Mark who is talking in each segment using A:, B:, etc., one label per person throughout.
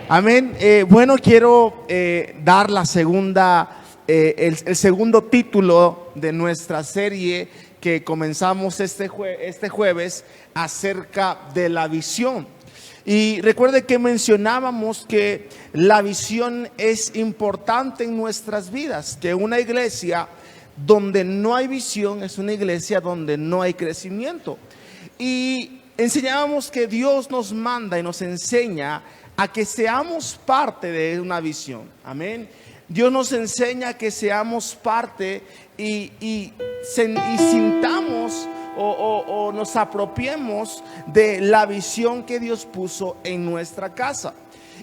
A: Amén. Bueno, quiero dar la segunda, el segundo título de nuestra serie que comenzamos este jueves acerca de la visión. Y recuerde que mencionábamos que la visión es importante en nuestras vidas, que una iglesia donde no hay visión es una iglesia donde no hay crecimiento. Y enseñábamos que Dios nos manda y nos enseña a que seamos parte de una visión. Amén. Dios nos enseña que seamos parte y sintamos o nos apropiemos de la visión que Dios puso en nuestra casa.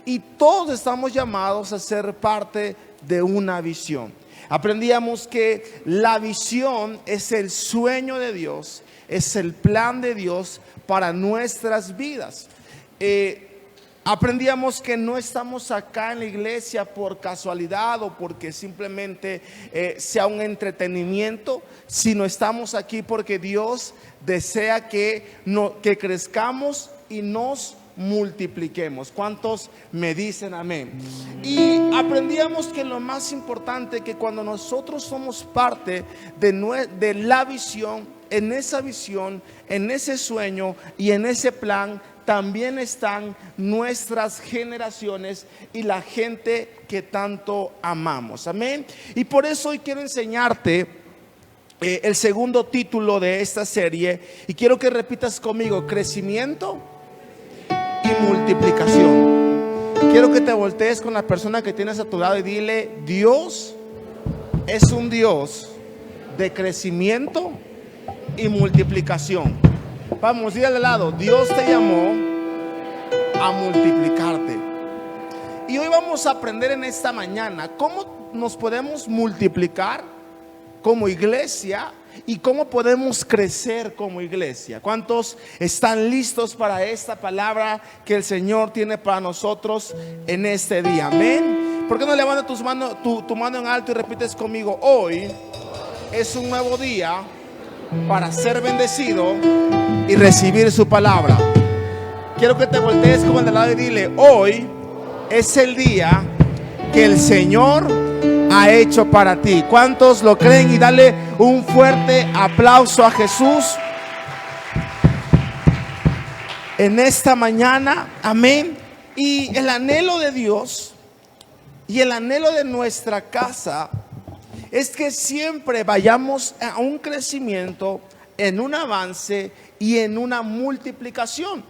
A: Y todos estamos llamados a ser parte de una visión. Aprendíamos que la visión es el sueño de Dios, es el plan de Dios para nuestras vidas. Aprendíamos que no estamos acá en la iglesia por casualidad o porque simplemente sea un entretenimiento, sino estamos aquí porque Dios desea que crezcamos y nos multipliquemos. ¿Cuántos me dicen amén? Y aprendíamos que lo más importante, que cuando nosotros somos parte de la visión, en ese sueño y en ese plan, también están nuestras generaciones y la gente que tanto amamos. Amén. Y por eso hoy quiero enseñarte el segundo título de esta serie, y quiero que repitas conmigo: crecimiento y multiplicación. Quiero que te voltees con la persona que tienes a tu lado y dile: Dios es un Dios de crecimiento y multiplicación. Vamos, dile al lado: Dios te llamó a multiplicarte. Y hoy vamos a aprender en esta mañana cómo nos podemos multiplicar como iglesia y cómo podemos crecer como iglesia. ¿Cuántos están listos para esta palabra que el Señor tiene para nosotros en este día? Amén. ¿Por qué no levantas tu mano en alto y repites conmigo: hoy es un nuevo día para ser bendecido y recibir su palabra? Quiero que te voltees como el de lado y dile: hoy es el día que el Señor ha hecho para ti. ¿Cuántos lo creen? Y dale un fuerte aplauso a Jesús en esta mañana. Amén. Y el anhelo de Dios y el anhelo de nuestra casa es que siempre vayamos a un crecimiento, en un avance y en una multiplicación.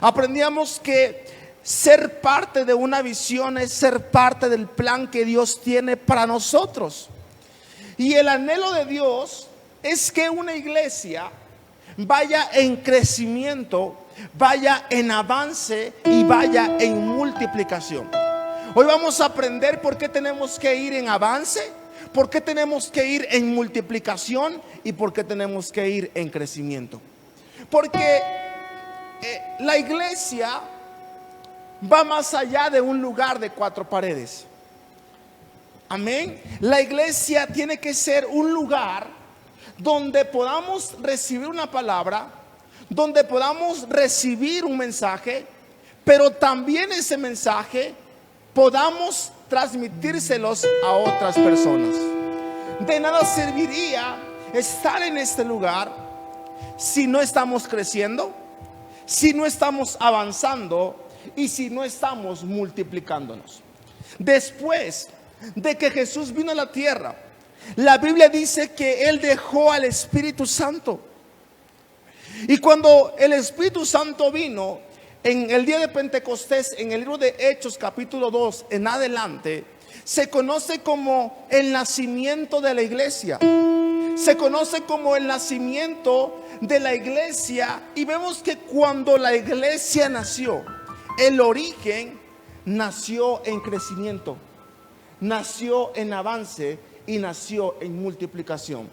A: Aprendíamos que ser parte de una visión es ser parte del plan que Dios tiene para nosotros. Y el anhelo de Dios es que una iglesia vaya en crecimiento, vaya en avance y vaya en multiplicación. Hoy vamos a aprender por qué tenemos que ir en avance, por qué tenemos que ir en multiplicación y por qué tenemos que ir en crecimiento. Porque la iglesia va más allá de un lugar de cuatro paredes. Amén. La iglesia tiene que ser un lugar donde podamos recibir una palabra, donde podamos recibir un mensaje, pero también ese mensaje podamos transmitírselos a otras personas. De nada serviría estar en este lugar si no estamos creciendo, si no estamos avanzando y si no estamos multiplicándonos. Después de que Jesús vino a la tierra, la Biblia dice que Él dejó al Espíritu Santo. Y cuando el Espíritu Santo vino en el día de Pentecostés, en el libro de Hechos capítulo 2 en adelante, se conoce como el nacimiento de la iglesia. Se conoce como el nacimiento de la iglesia. Y vemos que cuando la iglesia nació, el origen nació en crecimiento, nació en avance y nació en multiplicación.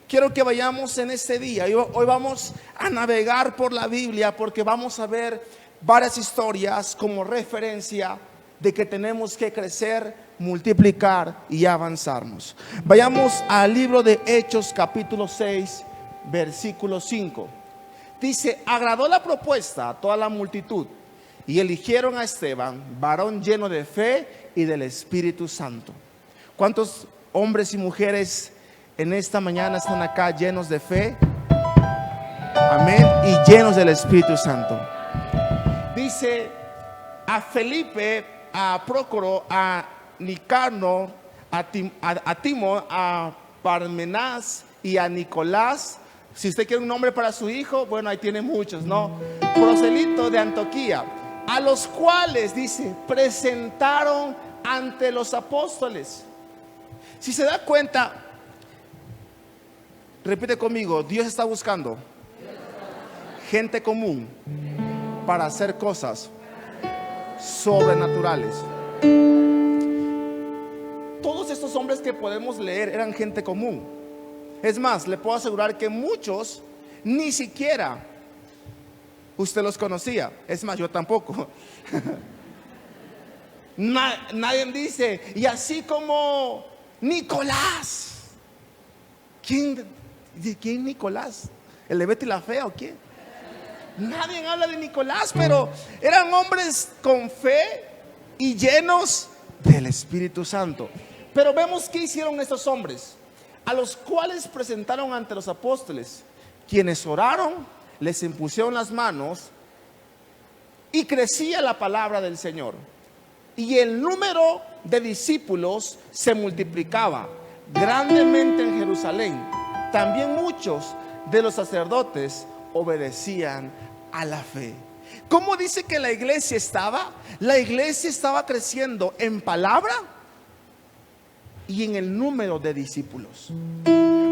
A: Quiero que vayamos en este día. Hoy vamos a navegar por la Biblia porque vamos a ver varias historias como referencia de que tenemos que crecer, multiplicar y avanzarnos. Vayamos al libro de Hechos capítulo 6 versículo 5. Dice: agradó la propuesta a toda la multitud y eligieron a Esteban, varón lleno de fe y del Espíritu Santo. ¿Cuántos hombres y mujeres en esta mañana están acá llenos de fe? Amén. Y llenos del Espíritu Santo. Dice a Felipe, a Prócoro, a Nicanor, a Timón, a Parmenás y a Nicolás. Si usted quiere un nombre para su hijo, bueno, ahí tiene muchos, ¿no? Proselito de Antioquía, a los cuales, dice, presentaron ante los apóstoles. Si se da cuenta, repite conmigo, Dios está buscando gente común para hacer cosas sobrenaturales. Todos estos hombres que podemos leer eran gente común. Es más, le puedo asegurar que muchos ni siquiera usted los conocía. Es más, yo tampoco. Nadie dice, y así como Nicolás. ¿Quién Nicolás? ¿El de Betty la Fea o quién? Nadie habla de Nicolás, pero eran hombres con fe y llenos del Espíritu Santo. Pero vemos qué hicieron estos hombres, a los cuales presentaron ante los apóstoles, quienes oraron, les impusieron las manos y crecía la palabra del Señor. Y el número de discípulos se multiplicaba grandemente en Jerusalén. También muchos de los sacerdotes obedecían a la fe. ¿Cómo dice que la iglesia estaba? La iglesia estaba creciendo en palabra y en el número de discípulos.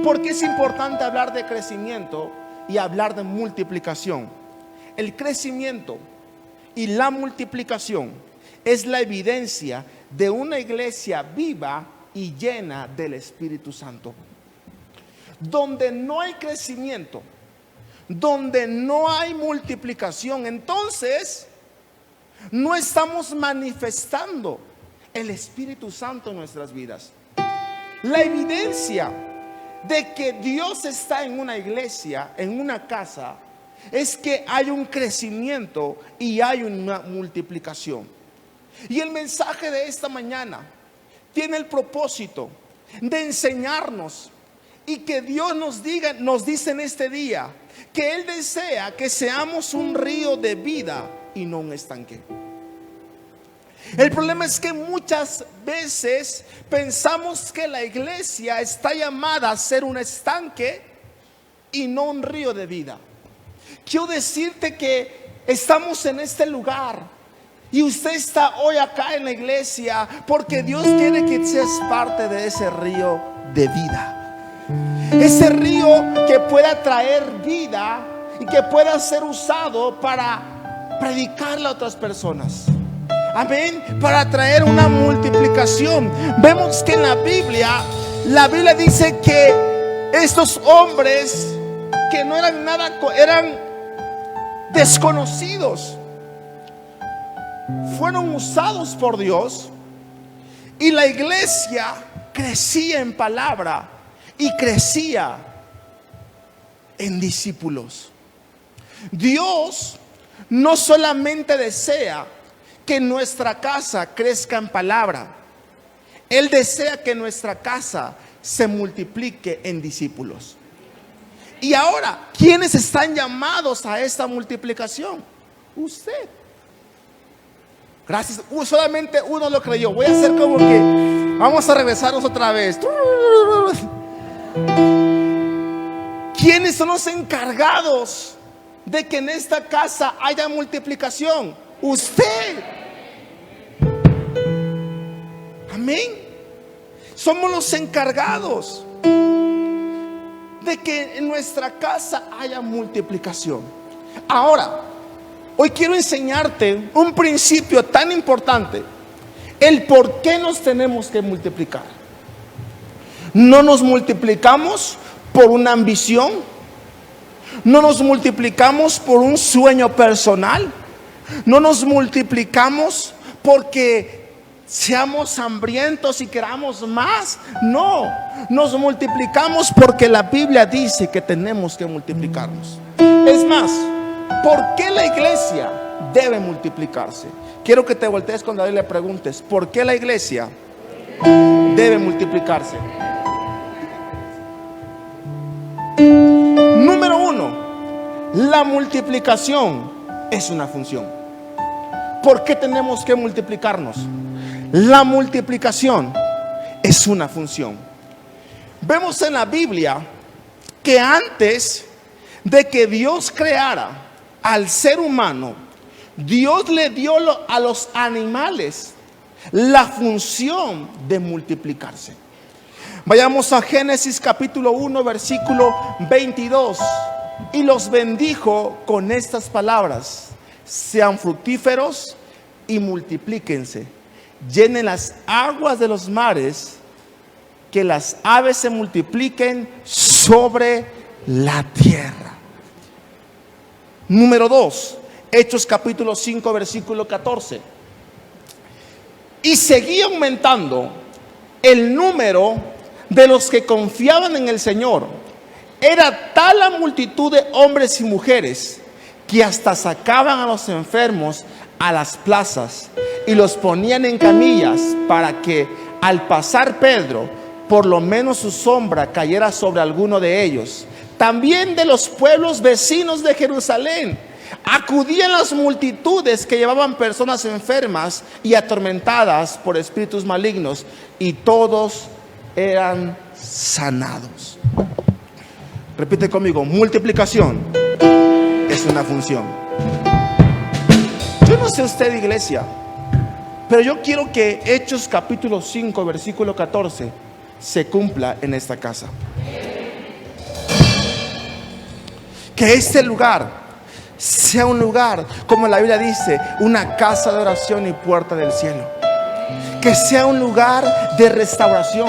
A: Porque es importante hablar de crecimiento y hablar de multiplicación. El crecimiento y la multiplicación es la evidencia de una iglesia viva y llena del Espíritu Santo. Donde no hay crecimiento, donde no hay multiplicación, entonces no estamos manifestando el Espíritu Santo en nuestras vidas. La evidencia de que Dios está en una iglesia, en una casa, es que hay un crecimiento y hay una multiplicación. Y el mensaje de esta mañana tiene el propósito de enseñarnos y que Dios nos dice en este día que Él desea que seamos un río de vida y no un estanque. El problema es que muchas veces pensamos que la iglesia está llamada a ser un estanque y no un río de vida. Quiero decirte que estamos en este lugar y usted está hoy acá en la iglesia porque Dios quiere que seas parte de ese río de vida. Ese río que pueda traer vida y que pueda ser usado para predicarle a otras personas. Amén. Para traer una multiplicación. Vemos que en la Biblia dice que estos hombres que no eran nada, eran desconocidos, fueron usados por Dios y la iglesia crecía en palabra y crecía en discípulos. Dios no solamente desea que nuestra casa crezca en palabra, Él desea que nuestra casa se multiplique en discípulos. Y ahora, ¿quiénes están llamados a esta multiplicación? Usted. Gracias. Solamente uno lo creyó. Voy a hacer como que vamos a regresarnos otra vez. ¿Quiénes son los encargados de que en esta casa haya multiplicación? Usted. Amén. Somos los encargados de que en nuestra casa haya multiplicación. Ahora, hoy quiero enseñarte un principio tan importante: el por qué nos tenemos que multiplicar. No nos multiplicamos por una ambición, no nos multiplicamos por un sueño personal, no nos multiplicamos porque seamos hambrientos y queramos más. No, nos multiplicamos porque la Biblia dice que tenemos que multiplicarnos. Es más, ¿por qué la iglesia debe multiplicarse. Quiero que te voltees con David y le preguntes: ¿por qué la iglesia debe multiplicarse? Número uno, la multiplicación es una función. ¿Por qué tenemos que multiplicarnos? La multiplicación es una función. Vemos en la Biblia que antes de que Dios creara al ser humano, Dios le dio a los animales la función de multiplicarse. Vayamos a Génesis capítulo 1 versículo 22. Y los bendijo con estas palabras: sean fructíferos y multiplíquense, llenen las aguas de los mares, que las aves se multipliquen sobre la tierra. Número 2, Hechos capítulo 5 versículo 14. Y seguía aumentando el número de los que confiaban en el Señor. Era tal la multitud de hombres y mujeres que hasta sacaban a los enfermos a las plazas y los ponían en camillas, para que al pasar Pedro, por lo menos su sombra cayera sobre alguno de ellos. También de los pueblos vecinos de Jerusalén acudían las multitudes que llevaban personas enfermas y atormentadas por espíritus malignos, y todos eran sanados. Repite conmigo: multiplicación es una función. Yo no sé usted, iglesia, pero yo quiero que Hechos capítulo 5 versículo 14 se cumpla en esta casa. Que este lugar sea un lugar, como la Biblia dice, una casa de oración y puerta del cielo. Que sea un lugar de restauración,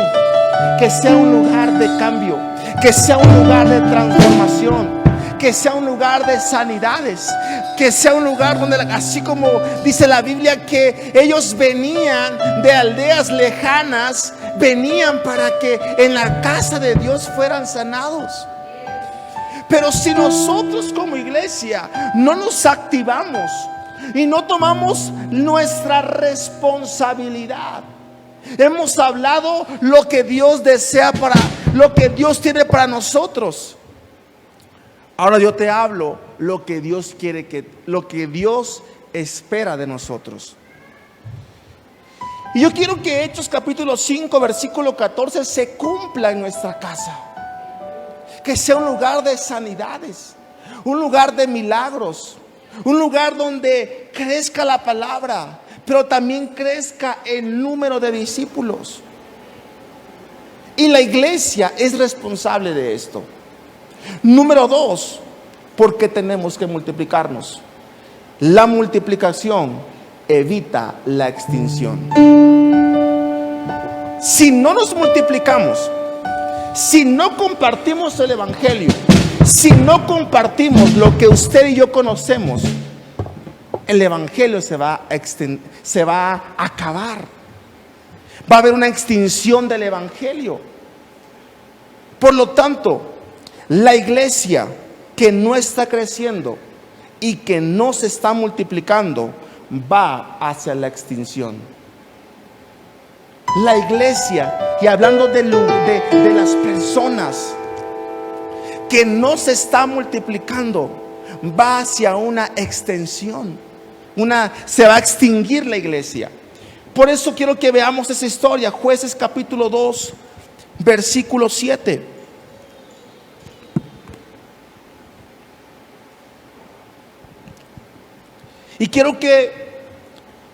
A: que sea un lugar de cambio, que sea un lugar de transformación, que sea un lugar de sanidades, que sea un lugar donde, así como dice la Biblia, que ellos venían de aldeas lejanas, venían para que en la casa de Dios fueran sanados. Pero si nosotros como iglesia no nos activamos y no tomamos nuestra responsabilidad, hemos hablado lo que Dios desea para, lo que Dios tiene para nosotros. Ahora yo te hablo lo que Dios quiere, lo que Dios espera de nosotros. Y yo quiero que Hechos capítulo 5 versículo 14 se cumpla en nuestra casa. Que sea un lugar de sanidades, un lugar de milagros, un lugar donde crezca la palabra, pero también crezca el número de discípulos. Y la iglesia es responsable de esto. Número 2, porque tenemos que multiplicarnos. La multiplicación evita la extinción. Si no nos multiplicamos, si no compartimos el evangelio, si no compartimos lo que usted y yo conocemos, el evangelio se va a acabar. Va a haber una extinción del evangelio. Por lo tanto, la iglesia que no está creciendo y que no se está multiplicando va hacia la extinción. La iglesia, y hablando de las personas que no se está multiplicando, va hacia una extensión. Se va a extinguir la iglesia. Por eso quiero que veamos esa historia. Jueces capítulo 2 versículo 7. Y quiero que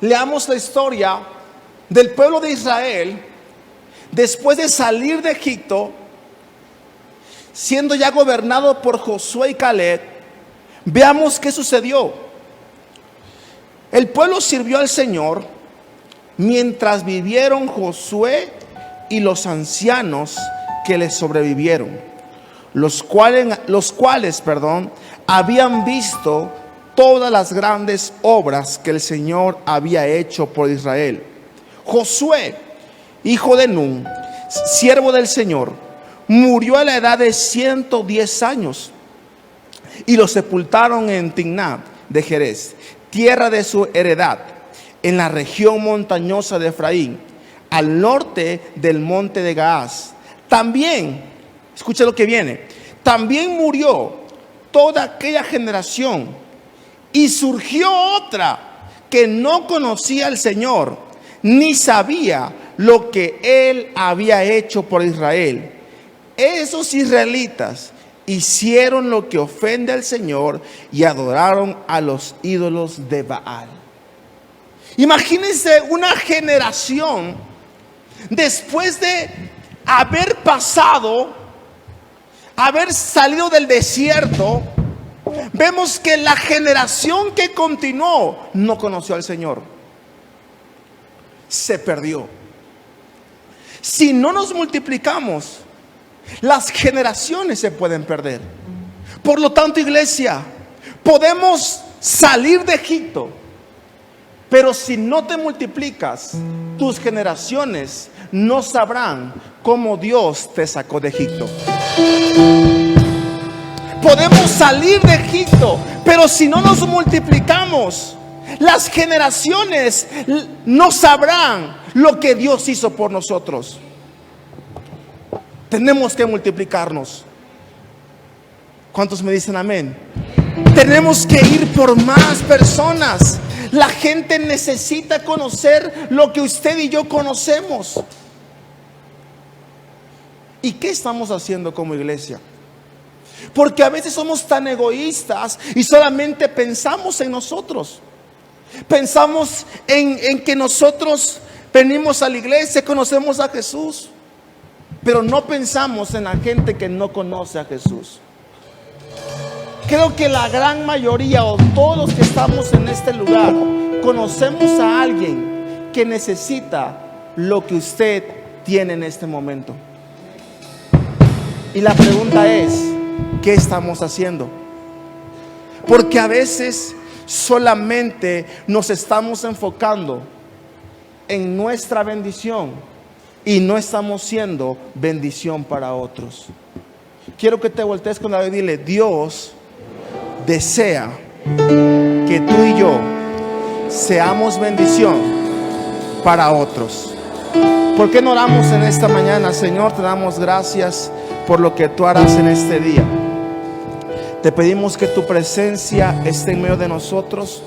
A: leamos la historia del pueblo de Israel después de salir de Egipto, siendo ya gobernado por Josué y Caleb. Veamos qué sucedió. El pueblo sirvió al Señor mientras vivieron Josué y los ancianos que le sobrevivieron, los cuales habían visto todas las grandes obras que el Señor había hecho por Israel. Josué, hijo de Nun, siervo del Señor, murió a la edad de 110 años y lo sepultaron en Timnat de Jerez, tierra de su heredad, en la región montañosa de Efraín, al norte del monte de Gaas. También, escucha lo que viene, también murió toda aquella generación y surgió otra que no conocía al Señor, ni sabía lo que Él había hecho por Israel. Esos israelitas hicieron lo que ofende al Señor y adoraron a los ídolos de Baal. Imagínense una generación después de haber pasado, haber salido del desierto. Vemos que la generación que continuó no conoció al Señor. Se perdió. Si no nos multiplicamos, las generaciones se pueden perder. Por lo tanto, iglesia, podemos salir de Egipto, pero si no te multiplicas, tus generaciones no sabrán cómo Dios te sacó de Egipto. Podemos salir de Egipto, pero si no nos multiplicamos, las generaciones no sabrán lo que Dios hizo por nosotros. Tenemos que multiplicarnos. ¿Cuántos me dicen amén? Tenemos que ir por más personas. La gente necesita conocer lo que usted y yo conocemos. ¿Y qué estamos haciendo como iglesia? Porque a veces somos tan egoístas y solamente pensamos en nosotros. Pensamos en que nosotros venimos a la iglesia, conocemos a Jesús, pero no pensamos en la gente que no conoce a Jesús. Creo que la gran mayoría o todos los que estamos en este lugar conocemos a alguien que necesita lo que usted tiene en este momento. Y la pregunta es, ¿qué estamos haciendo? Porque a veces solamente nos estamos enfocando en nuestra bendición y no estamos siendo bendición para otros. Quiero que te voltees con la Biblia y dile: Dios desea que tú y yo seamos bendición para otros. ¿Por qué no oramos en esta mañana? Señor, te damos gracias por lo que tú harás en este día. Te pedimos que tu presencia esté en medio de nosotros.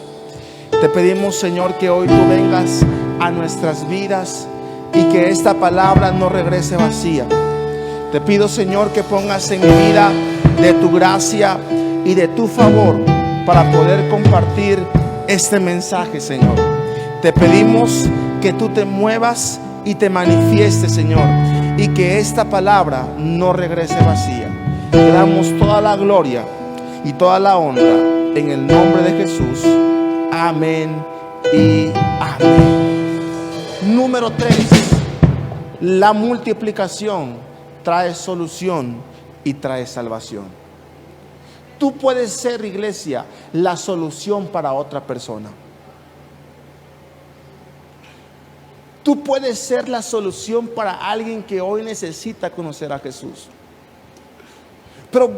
A: Te pedimos, Señor, que hoy tú vengas a nuestras vidas y que esta palabra no regrese vacía. Te pido, Señor, que pongas en mi vida de tu gracia y de tu favor para poder compartir este mensaje, Señor. Te pedimos que tú te muevas y te manifiestes, Señor, y que esta palabra no regrese vacía. Te damos toda la gloria y toda la honra en el nombre de Jesús. Amén y amén. Número 3. La multiplicación trae solución y trae salvación. Tú puedes ser, iglesia, la solución para otra persona. Tú puedes ser la solución para alguien que hoy necesita conocer a Jesús. Pero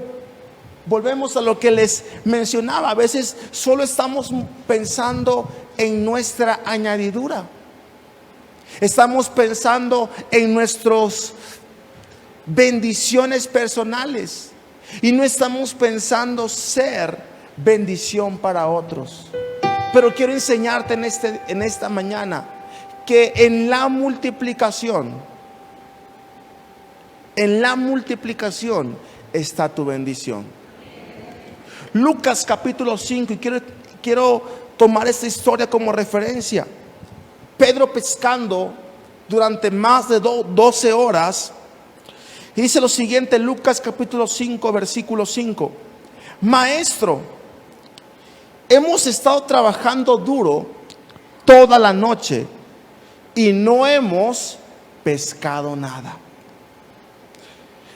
A: volvemos a lo que les mencionaba. A veces solo estamos pensando en nuestra añadidura. Estamos pensando en nuestras bendiciones personales y no estamos pensando ser bendición para otros. Pero quiero enseñarte en esta mañana que en la multiplicación está tu bendición. Lucas capítulo 5, y quiero tomar esta historia como referencia. Pedro pescando durante más de 12 horas. Y dice lo siguiente, Lucas capítulo 5, versículo 5. Maestro, hemos estado trabajando duro toda la noche y no hemos pescado nada.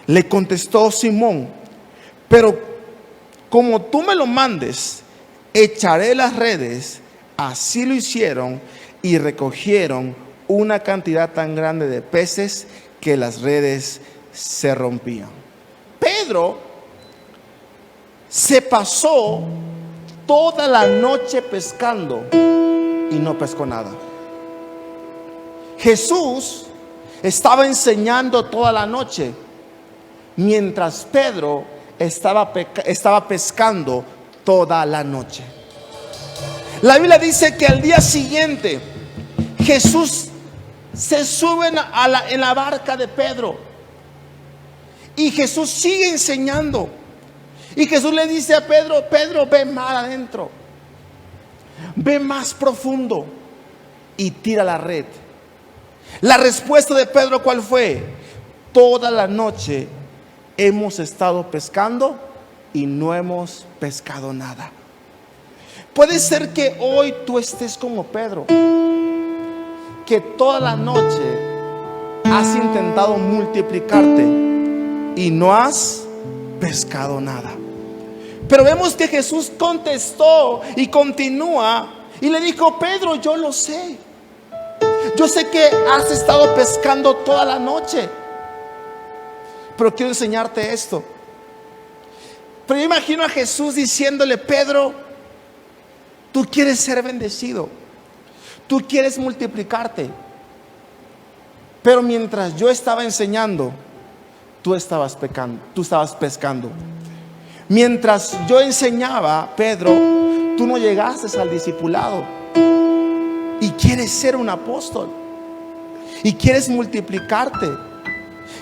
A: Le contestó Simón: pero como tú me lo mandes, echaré las redes. Así lo hicieron y recogieron una cantidad tan grande de peces que las redes se rompían. Pedro se pasó toda la noche pescando y no pescó nada. Jesús estaba enseñando toda la noche, mientras Pedro estaba pescando toda la noche. La Biblia dice que al día siguiente Jesús se sube en la barca de Pedro, y Jesús sigue enseñando. Y Jesús le dice a Pedro: Pedro, ve más adentro, ve más profundo y tira la red. La respuesta de Pedro, ¿cuál fue? Toda la noche hemos estado pescando y no hemos pescado nada. Puede ser que hoy tú estés como Pedro, que toda la noche has intentado multiplicarte y no has pescado nada. Pero vemos que Jesús contestó y continúa y le dijo: Pedro, yo lo sé. Yo sé que has estado pescando toda la noche, pero quiero enseñarte esto. Pero yo imagino a Jesús diciéndole: Pedro, tú quieres ser bendecido, tú quieres multiplicarte, pero mientras yo estaba enseñando, tú estabas pescando. Mientras yo enseñaba, Pedro, tú no llegaste al discipulado, y quieres ser un apóstol, y quieres multiplicarte,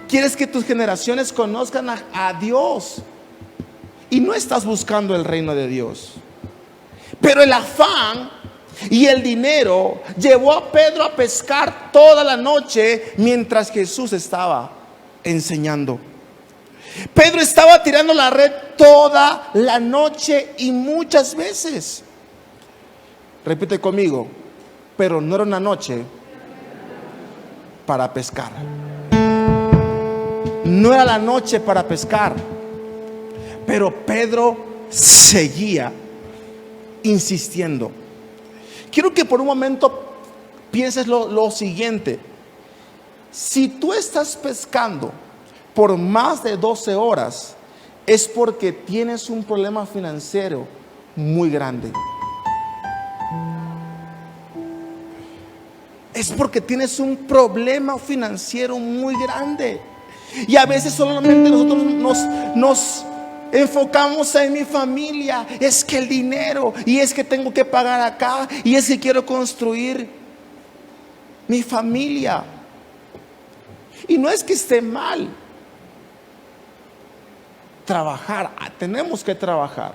A: quieres que tus generaciones conozcan a Dios, y no estás buscando el reino de Dios. Pero el afán y el dinero llevó a Pedro a pescar toda la noche mientras Jesús estaba enseñando. Pedro estaba tirando la red toda la noche y muchas veces. Repite conmigo: pero no era una noche para pescar. No era la noche para pescar. Pero Pedro seguía insistiendo. Quiero que por un momento pienses lo siguiente: si tú estás pescando por más de 12 horas, es porque tienes un problema financiero muy grande. Es porque tienes un problema financiero muy grande. Y a veces solamente nosotros nos enfocamos en mi familia. Es que el dinero, y es que tengo que pagar acá, y es que quiero construir mi familia. Y no es que esté mal trabajar, tenemos que trabajar.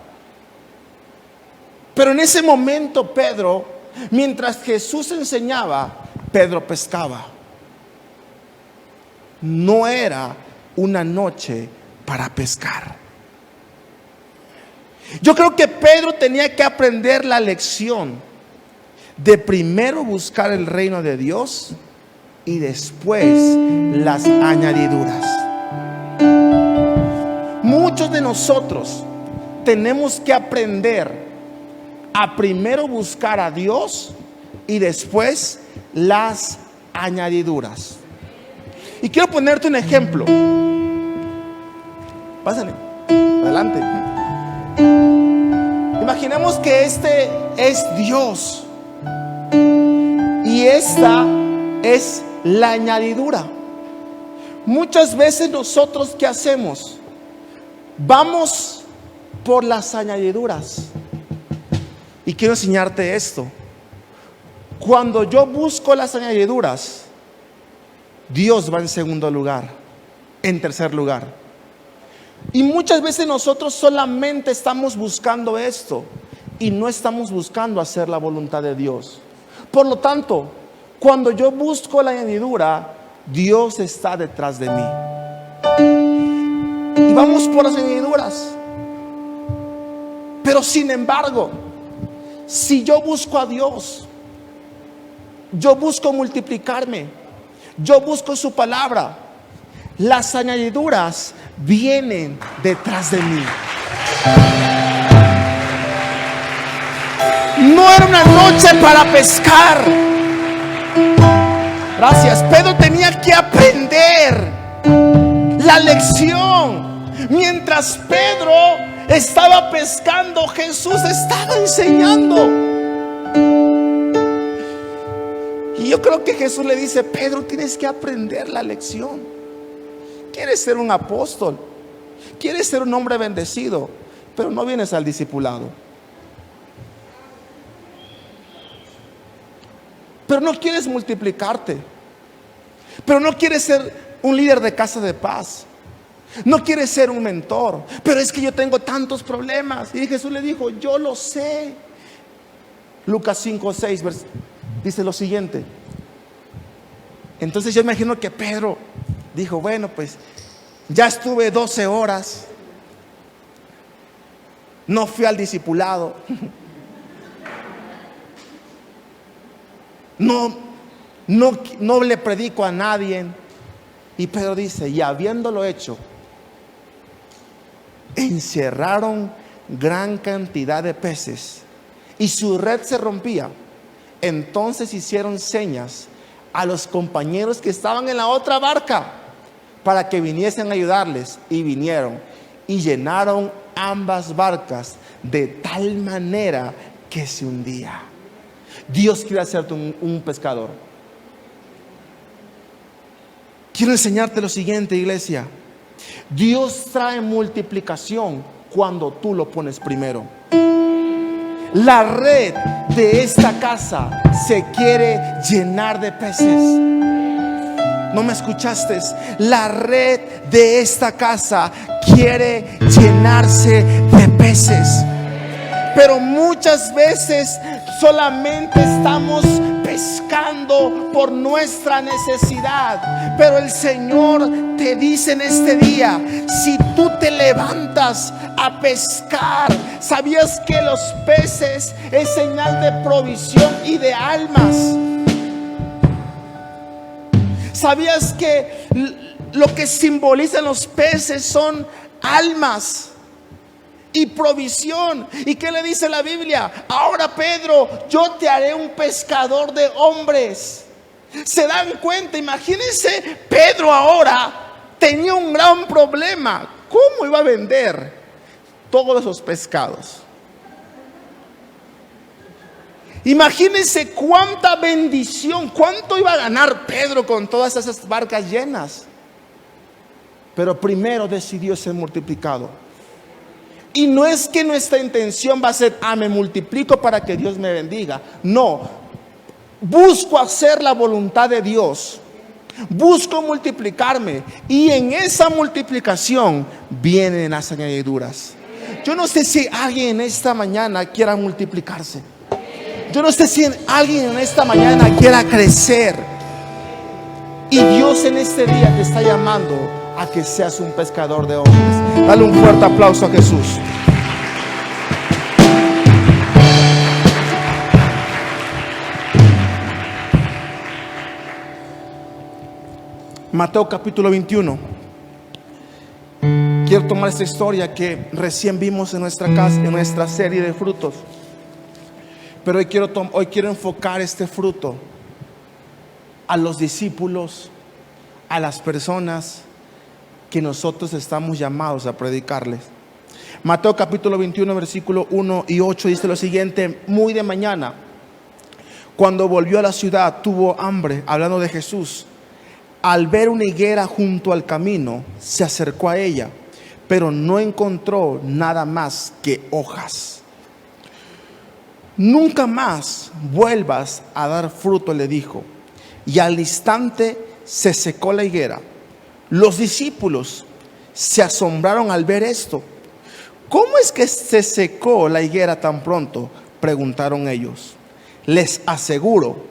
A: Pero en ese momento Pedro, mientras Jesús enseñaba, Pedro pescaba. No era una noche para pescar. Yo creo que Pedro tenía que aprender la lección de primero buscar el reino de Dios y después las añadiduras. Muchos de nosotros tenemos que aprender a primero buscar a Dios y después las añadiduras. Y quiero ponerte un ejemplo. Pásale, adelante. Imaginemos que este es Dios y esta es la añadidura. Muchas veces nosotros, ¿qué hacemos? Vamos por las añadiduras. Y quiero enseñarte esto: cuando yo busco las añadiduras, Dios va en segundo lugar, en tercer lugar. Y muchas veces nosotros solamente estamos buscando esto y no estamos buscando hacer la voluntad de Dios. Por lo tanto, cuando yo busco la añadidura, Dios está detrás de mí. Y vamos por las añadiduras. Pero sin embargo, si yo busco a Dios, yo busco multiplicarme, yo busco su palabra, las añadiduras vienen detrás de mí. No era una noche para pescar. Gracias. Pedro tenía que aprender la lección. Mientras Pedro estaba pescando, Jesús estaba enseñando. Y yo creo que Jesús le dice: Pedro, tienes que aprender la lección. Quieres ser un apóstol, quieres ser un hombre bendecido, pero no vienes al discipulado. Pero no quieres multiplicarte, pero no quieres ser un líder de casa de paz, no quieres ser un mentor. Pero es que yo tengo tantos problemas. Y Jesús le dijo: yo lo sé. Lucas 5:6 dice lo siguiente. Entonces yo imagino que Pedro dijo: bueno, pues ya estuve 12 horas, no fui al discipulado, no le predico a nadie. Y Pedro dice: y habiéndolo hecho, encerraron gran cantidad de peces y su red se rompía. Entonces hicieron señas a los compañeros que estaban en la otra barca para que viniesen a ayudarles, y vinieron y llenaron ambas barcas de tal manera que se hundía. Dios quiere hacerte un pescador. Quiero enseñarte lo siguiente, iglesia: Dios trae multiplicación cuando tú lo pones primero. La red de esta casa se quiere llenar de peces. ¿No me escuchaste? La red de esta casa quiere llenarse de peces. Pero muchas veces solamente estamos pescando por nuestra necesidad. Pero el Señor te dice en este día: si tú te levantas a pescar, ¿sabías que los peces es señal de provisión y de almas? ¿Sabías que lo que simbolizan los peces son almas y provisión? ¿Y qué le dice la Biblia? Ahora, Pedro, yo te haré un pescador de hombres. ¿Se dan cuenta? Imagínense, Pedro ahora tenía un gran problema. ¿Cómo iba a vender todos esos pescados? Imagínense cuánta bendición, cuánto iba a ganar Pedro con todas esas barcas llenas. Pero primero decidió ser multiplicado. Y no es que nuestra intención va a ser: me multiplico para que Dios me bendiga. No, busco hacer la voluntad de Dios, busco multiplicarme, y en esa multiplicación vienen las añadiduras. Yo no sé si alguien en esta mañana quiera multiplicarse. Yo no sé si alguien en esta mañana quiera crecer. Y Dios en este día te está llamando a que seas un pescador de hombres. Dale un fuerte aplauso a Jesús. Mateo capítulo 21. Quiero tomar esta historia que recién vimos en nuestra casa, en nuestra serie de frutos. Pero hoy quiero enfocar este fruto a los discípulos, a las personas que nosotros estamos llamados a predicarles. Mateo capítulo 21 versículo 1 y 8 dice lo siguiente: muy de mañana, cuando volvió a la ciudad, tuvo hambre. Hablando de Jesús. Al ver una higuera junto al camino, se acercó a ella, pero no encontró nada más que hojas. Nunca más vuelvas a dar fruto, le dijo. Y al instante se secó la higuera. Los discípulos se asombraron al ver esto. ¿Cómo es que se secó la higuera tan pronto?, preguntaron ellos. Les aseguro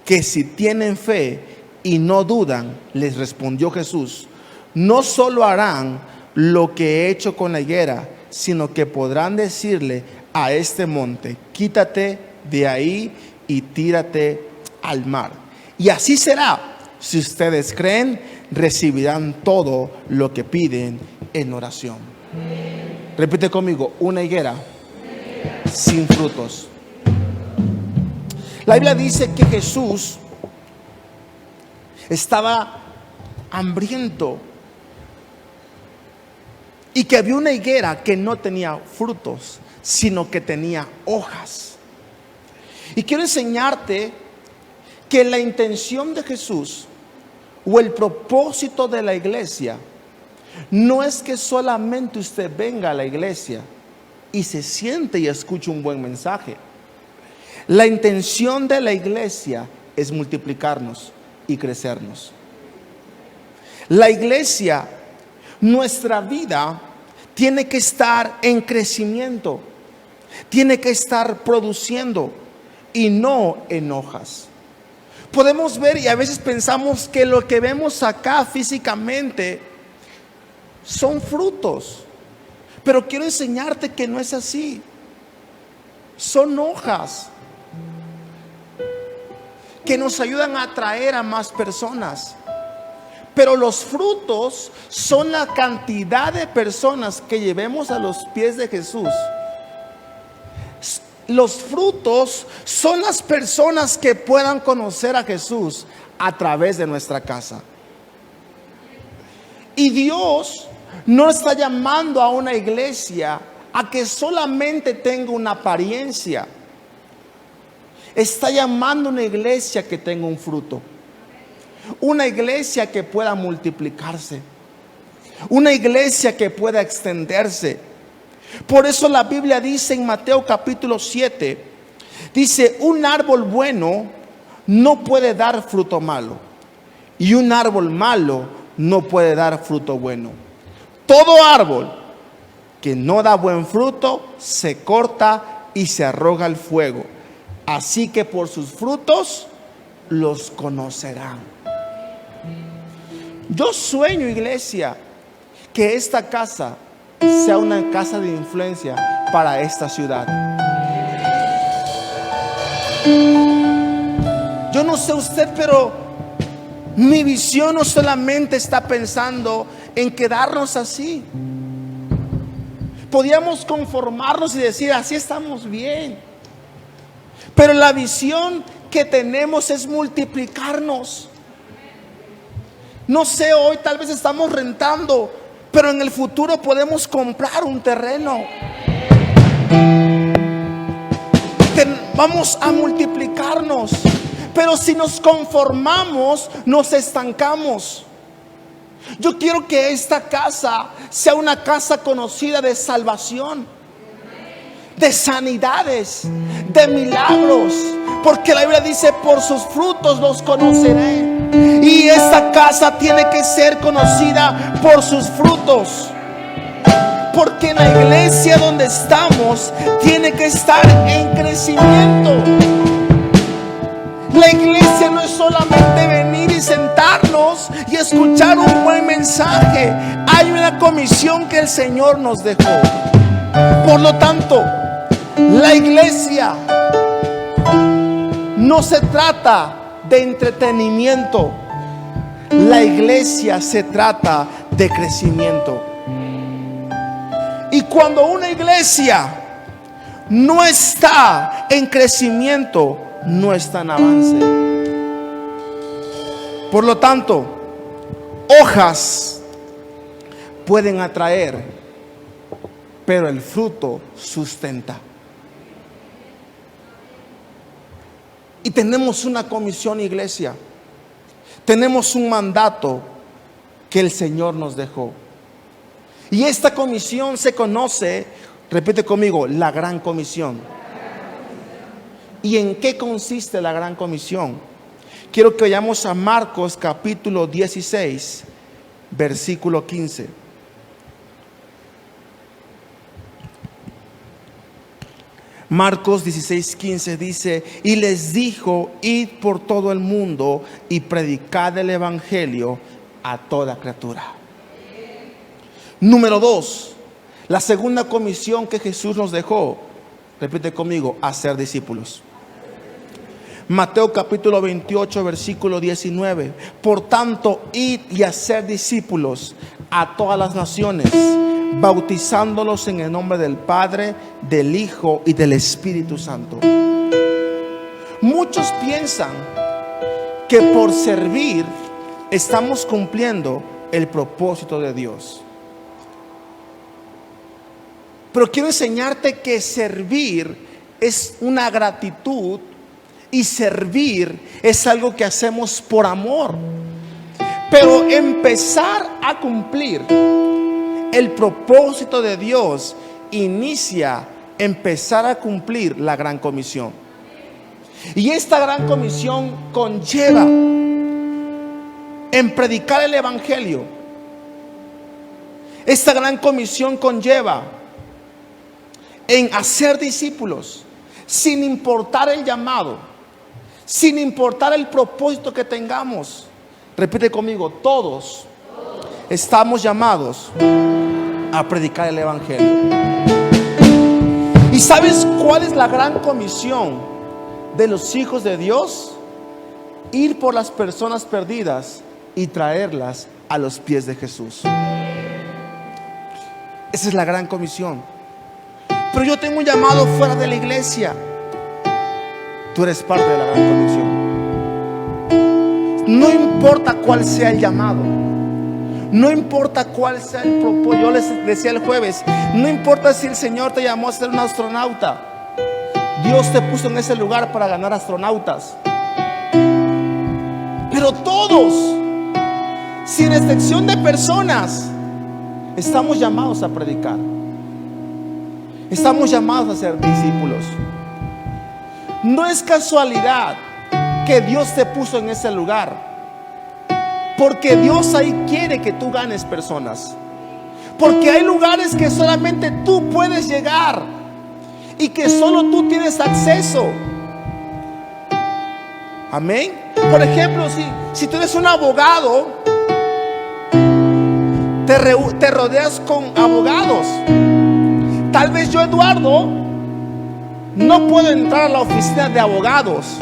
A: que si tienen fe y no dudan, les respondió Jesús, no solo harán lo que he hecho con la higuera, sino que podrán decirle a este monte: quítate de ahí y tírate al mar. Y así será. Si ustedes creen, recibirán todo lo que piden en oración. Repite conmigo: una higuera sin frutos. La Biblia dice que Jesús estaba hambriento y que había una higuera que no tenía frutos, sino que tenía hojas. Y quiero enseñarte que la intención de Jesús o el propósito de la iglesia no es que solamente usted venga a la iglesia y se siente y escuche un buen mensaje. La intención de la iglesia es multiplicarnos y crecernos. La iglesia, nuestra vida, tiene que estar en crecimiento, tiene que estar produciendo y no en hojas. Podemos ver y a veces pensamos que lo que vemos acá físicamente son frutos, pero quiero enseñarte que no es así. Son hojas que nos ayudan a atraer a más personas, pero los frutos son la cantidad de personas que llevemos a los pies de Jesús. Los frutos son las personas que puedan conocer a Jesús a través de nuestra casa. Y Dios no está llamando a una iglesia a que solamente tenga una apariencia. Está llamando a una iglesia que tenga un fruto. Una iglesia que pueda multiplicarse. Una iglesia que pueda extenderse. Por eso la Biblia dice en Mateo capítulo 7, dice: un árbol bueno no puede dar fruto malo, y un árbol malo no puede dar fruto bueno. Todo árbol que no da buen fruto se corta y se arroja al fuego. Así que por sus frutos los conocerán. Yo sueño, iglesia, que esta casa sea una casa de influencia para esta ciudad. Yo no sé usted, pero mi visión no solamente está pensando en quedarnos así. Podíamos conformarnos y decir: así estamos bien. Pero la visión que tenemos es multiplicarnos. No sé, hoy tal vez estamos rentando, pero en el futuro podemos comprar un terreno. Vamos a multiplicarnos. Pero si nos conformamos, nos estancamos. Yo quiero que esta casa sea una casa conocida de salvación, de sanidades, de milagros, porque la Biblia dice: por sus frutos los conoceré. Y esta casa tiene que ser conocida por sus frutos, porque la iglesia donde estamos tiene que estar en crecimiento. La iglesia no es solamente venir y sentarnos y escuchar un buen mensaje. Hay una comisión que el Señor nos dejó. Por lo tanto, la iglesia no se trata de entretenimiento. La iglesia se trata de crecimiento. Y cuando una iglesia no está en crecimiento, no está en avance. Por lo tanto, hojas pueden atraer, pero el fruto sustenta. Y tenemos una comisión, iglesia. Tenemos un mandato que el Señor nos dejó. Y esta comisión se conoce, repite conmigo, la gran comisión. ¿Y en qué consiste la gran comisión? Quiero que vayamos a Marcos capítulo 16, versículo 15. Marcos 16:15 dice: y les dijo: id por todo el mundo y predicad el evangelio a toda criatura. Número 2, la segunda comisión que Jesús nos dejó, repite conmigo: hacer discípulos. Mateo capítulo 28, versículo 19: por tanto, id y hacer discípulos a todas las naciones, bautizándolos en el nombre del Padre, del Hijo y del Espíritu Santo. Muchos piensan que por servir estamos cumpliendo el propósito de Dios. Pero quiero enseñarte que servir es una gratitud y servir es algo que hacemos por amor. Pero empezar a cumplir el propósito de Dios inicia empezar a cumplir la gran comisión. Y esta gran comisión conlleva en predicar el evangelio. Esta gran comisión conlleva en hacer discípulos, sin importar el llamado, sin importar el propósito que tengamos. Repite conmigo: todos estamos llamados a predicar el evangelio. ¿Y sabes cuál es la gran comisión de los hijos de Dios? Ir por las personas perdidas y traerlas a los pies de Jesús. Esa es la gran comisión. Pero yo tengo un llamado fuera de la iglesia. Tú eres parte de la gran comisión. No importa cuál sea el llamado, no importa cuál sea el propósito. Yo les decía el jueves, no importa si el Señor te llamó a ser un astronauta. Dios te puso en ese lugar para ganar astronautas. Pero todos, sin excepción de personas, estamos llamados a predicar. Estamos llamados a ser discípulos. No es casualidad que Dios te puso en ese lugar, porque Dios ahí quiere que tú ganes personas. Porque hay lugares que solamente tú puedes llegar y que solo tú tienes acceso. Amén. Por ejemplo, si tú eres un abogado, te rodeas con abogados. Tal vez yo, Eduardo, no puedo entrar a la oficina de abogados,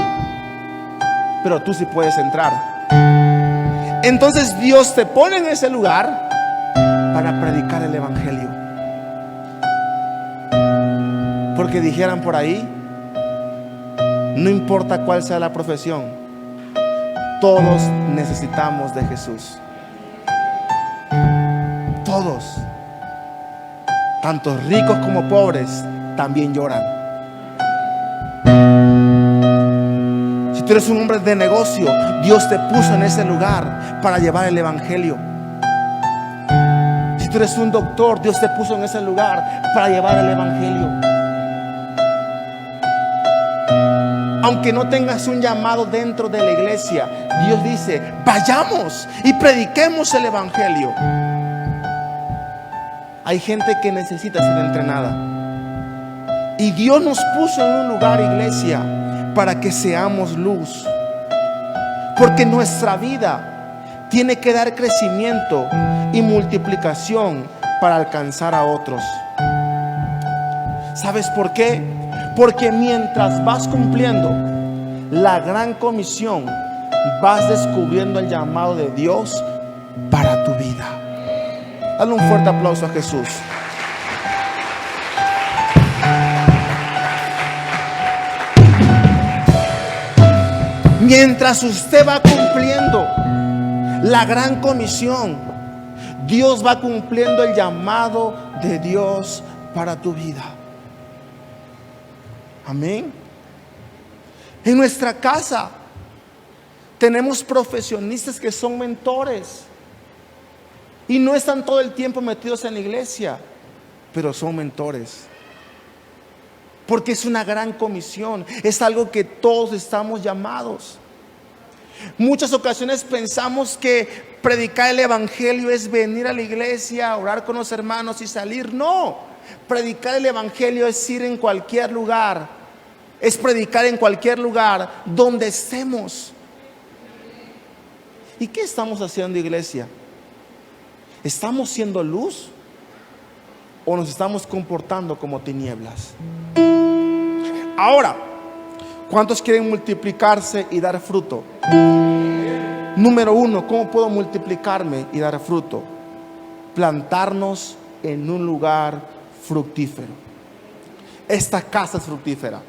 A: pero tú sí puedes entrar. Entonces Dios te pone en ese lugar para predicar el evangelio. Porque dijeran por ahí, no importa cuál sea la profesión, todos necesitamos de Jesús. Todos, tanto ricos como pobres, también lloran. Si tú eres un hombre de negocio, Dios te puso en ese lugar para llevar el evangelio. Si tú eres un doctor, Dios te puso en ese lugar para llevar el evangelio. Aunque no tengas un llamado dentro de la iglesia, Dios dice: vayamos y prediquemos el evangelio. Hay gente que necesita ser entrenada. Y Dios nos puso en un lugar, iglesia, para que seamos luz. Porque nuestra vida tiene que dar crecimiento y multiplicación para alcanzar a otros. ¿Sabes por qué? Porque mientras vas cumpliendo la gran comisión, vas descubriendo el llamado de Dios para tu vida. Dale un fuerte aplauso a Jesús. Mientras usted va cumpliendo la gran comisión, Dios va cumpliendo el llamado de Dios para tu vida. Amén. En nuestra casa tenemos profesionistas que son mentores y no están todo el tiempo metidos en la iglesia, pero son mentores. Porque es una gran comisión, es algo que todos estamos llamados. Muchas ocasiones pensamos que predicar el evangelio es venir a la iglesia, orar con los hermanos y salir. No, predicar el evangelio es ir en cualquier lugar, es predicar en cualquier lugar donde estemos. ¿Y qué estamos haciendo, iglesia? ¿Estamos siendo luz o nos estamos comportando como tinieblas? Ahora, ¿cuántos quieren multiplicarse y dar fruto? Número uno, ¿cómo puedo multiplicarme y dar fruto? Plantarnos en un lugar fructífero. Esta casa es fructífera.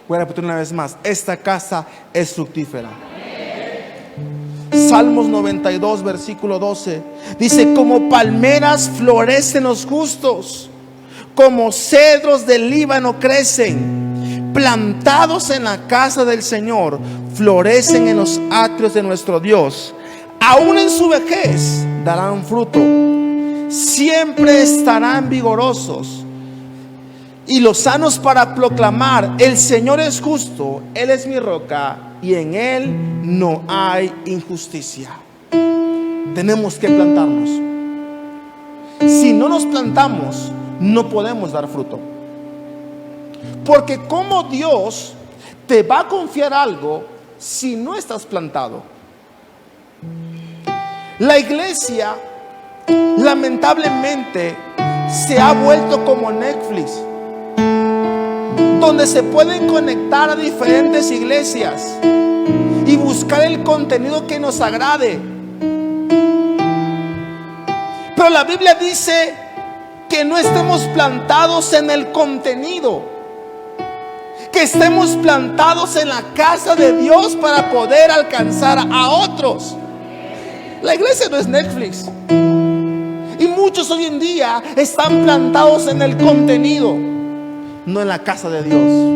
A: Voy a repetir una vez más: esta casa es fructífera. Salmos 92, versículo 12. Dice: como palmeras florecen los justos, como cedros del Líbano crecen, plantados en la casa del Señor, florecen en los atrios de nuestro Dios. Aún en su vejez darán fruto, siempre estarán vigorosos y lozanos para proclamar: el Señor es justo, Él es mi roca y en Él no hay injusticia. Tenemos que plantarnos. Si no nos plantamos, no podemos dar fruto. Porque ¿cómo Dios te va a confiar algo si no estás plantado? La iglesia lamentablemente se ha vuelto como Netflix, donde se pueden conectar a diferentes iglesias y buscar el contenido que nos agrade. Pero la Biblia dice que no estemos plantados en el contenido, que estemos plantados en la casa de Dios para poder alcanzar a otros. La iglesia no es Netflix. Y muchos hoy en día están plantados en el contenido, no en la casa de Dios.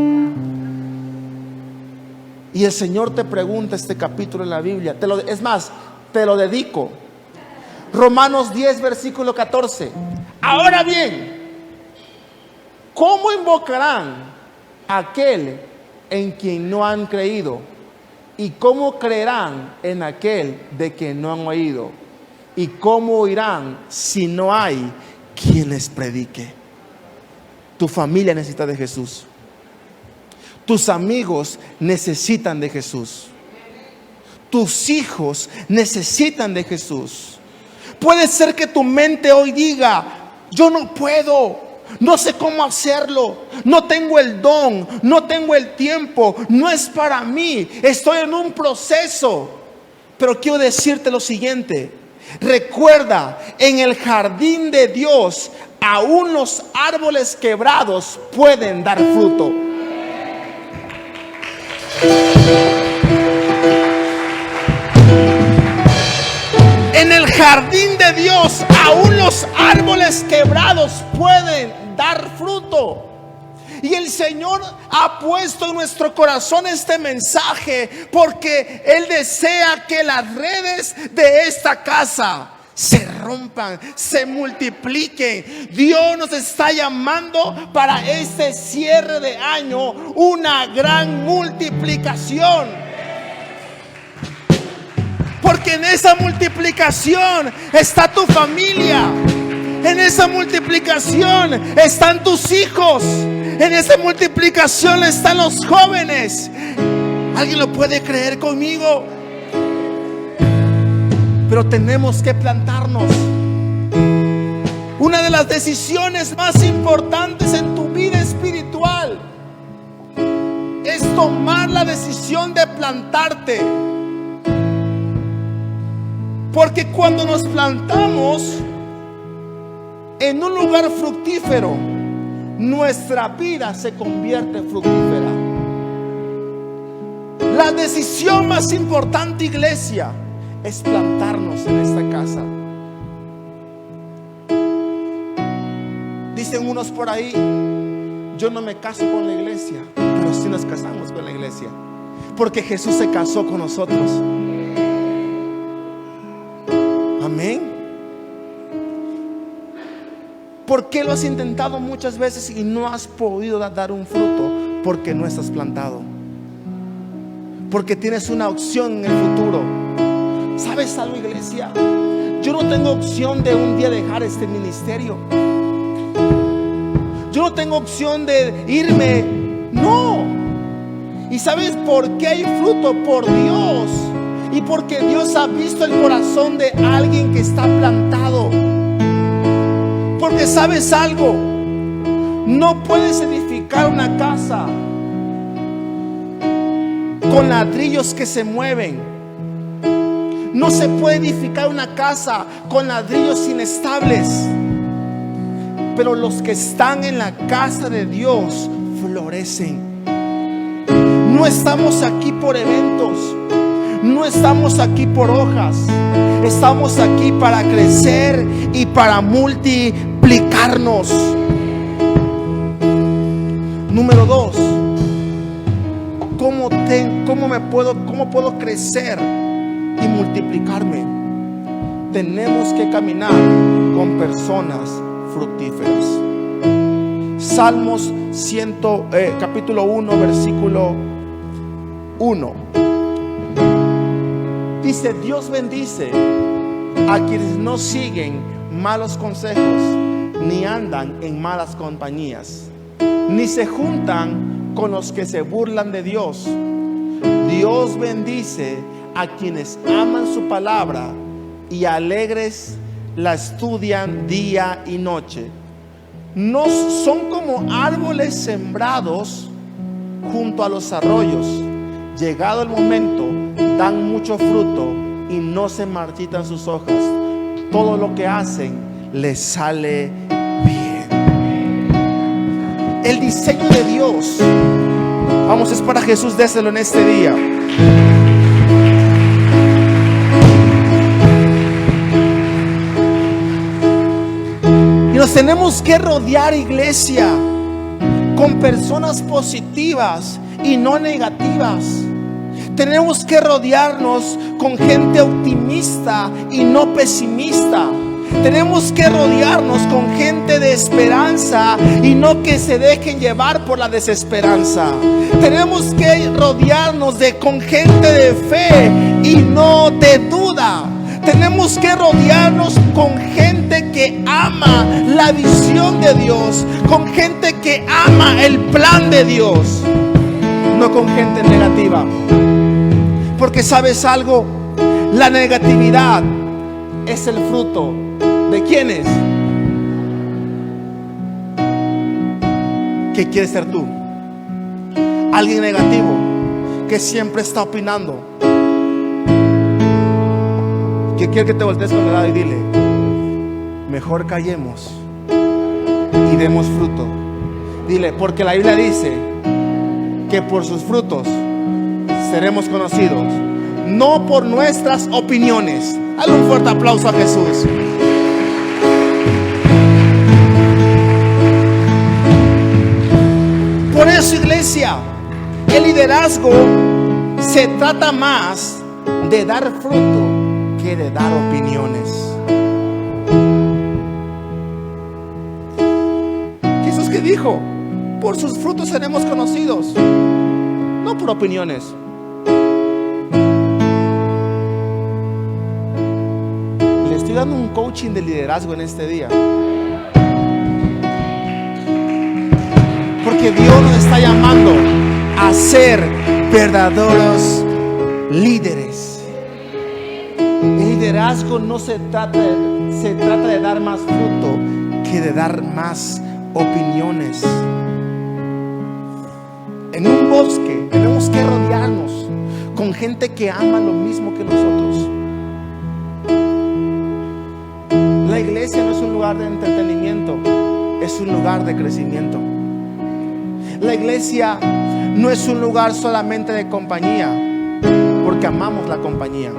A: Y el Señor te pregunta este capítulo en la Biblia. Es más, te lo dedico. Romanos 10, versículo 14. Ahora bien, ¿cómo invocarán a aquel en quien no han creído? ¿Y cómo creerán en aquel de quien no han oído? ¿Y cómo oirán si no hay quien les predique? Tu familia necesita de Jesús. Tus amigos necesitan de Jesús. Tus hijos necesitan de Jesús. Puede ser que tu mente hoy diga: yo no puedo, no sé cómo hacerlo, no tengo el don, no tengo el tiempo, no es para mí, estoy en un proceso. Pero quiero decirte lo siguiente: recuerda, en el jardín de Dios aún los árboles quebrados pueden dar fruto. En el jardín de Dios aún los árboles quebrados pueden dar fruto. Y el Señor ha puesto en nuestro corazón este mensaje porque Él desea que las redes de esta casa se rompan, se multipliquen. Dios nos está llamando para este cierre de año una gran multiplicación. Porque en esa multiplicación está tu familia. En esa multiplicación están tus hijos. En esa multiplicación están los jóvenes. ¿Alguien lo puede creer conmigo? Pero tenemos que plantarnos. Una de las decisiones más importantes en tu vida espiritual es tomar la decisión de plantarte. Porque cuando nos plantamos en un lugar fructífero, nuestra vida se convierte en fructífera. La decisión más importante, iglesia, es plantarnos en esta casa. Dicen unos por ahí: yo no me caso con la iglesia, pero sí nos casamos con la iglesia, porque Jesús se casó con nosotros. Amén. ¿Por qué lo has intentado muchas veces y no has podido dar un fruto? Porque no estás plantado. Porque tienes una opción en el futuro. ¿Sabes algo, iglesia? Yo no tengo opción de un día dejar este ministerio. Yo no tengo opción de irme. No. ¿Y sabes por qué hay fruto? Por Dios. Y porque Dios ha visto el corazón de alguien que está plantado. Porque sabes algo, no puedes edificar una casa con ladrillos que se mueven. No se puede edificar una casa con ladrillos inestables. Pero los que están en la casa de Dios florecen. No estamos aquí por eventos. No estamos aquí por hojas. Estamos aquí para crecer y para multiplicarnos. Número 2. ¿Cómo puedo crecer y multiplicarme? Tenemos que caminar con personas fructíferas. Salmos capítulo 1, versículo 1. Dice: Dios bendice a quienes no siguen malos consejos, ni andan en malas compañías, ni se juntan con los que se burlan de Dios. Dios bendice a quienes aman su palabra y alegres la estudian día y noche. No son como árboles sembrados junto a los arroyos. Llegado el momento, dan mucho fruto y no se marchitan sus hojas. Todo lo que hacen les sale bien. El diseño de Dios, vamos, es para Jesús. Déselo en este día. Y nos tenemos que rodear, iglesia, con personas positivas y no negativas. Tenemos que rodearnos con gente optimista y no pesimista. Tenemos que rodearnos con gente de esperanza y no que se dejen llevar por la desesperanza. Tenemos que rodearnos con gente de fe y no de duda. Tenemos que rodearnos con gente que ama la visión de Dios, con gente que ama el plan de Dios, no con gente negativa. Porque ¿sabes algo? La negatividad es el fruto ¿de quiénes? ¿Qué quieres ser tú? Alguien negativo que siempre está opinando, que quiere que te voltees con la edad y dile: mejor callemos y demos fruto. Dile, porque la Biblia dice que por sus frutos seremos conocidos, no por nuestras opiniones. Dale un fuerte aplauso a Jesús. Por eso, iglesia, el liderazgo se trata más de dar fruto que de dar opiniones. Jesús, ¿qué dijo? Por sus frutos seremos conocidos, no por opiniones. Le estoy dando un coaching de liderazgo en este día, porque Dios nos está llamando a ser verdaderos líderes. El liderazgo no se trata de dar más fruto que de dar más opiniones. En un bosque tenemos que rodearnos con gente que ama lo mismo que nosotros. La iglesia no es un lugar de entretenimiento, es un lugar de crecimiento. La iglesia no es un lugar solamente de compañía, porque amamos la compañía.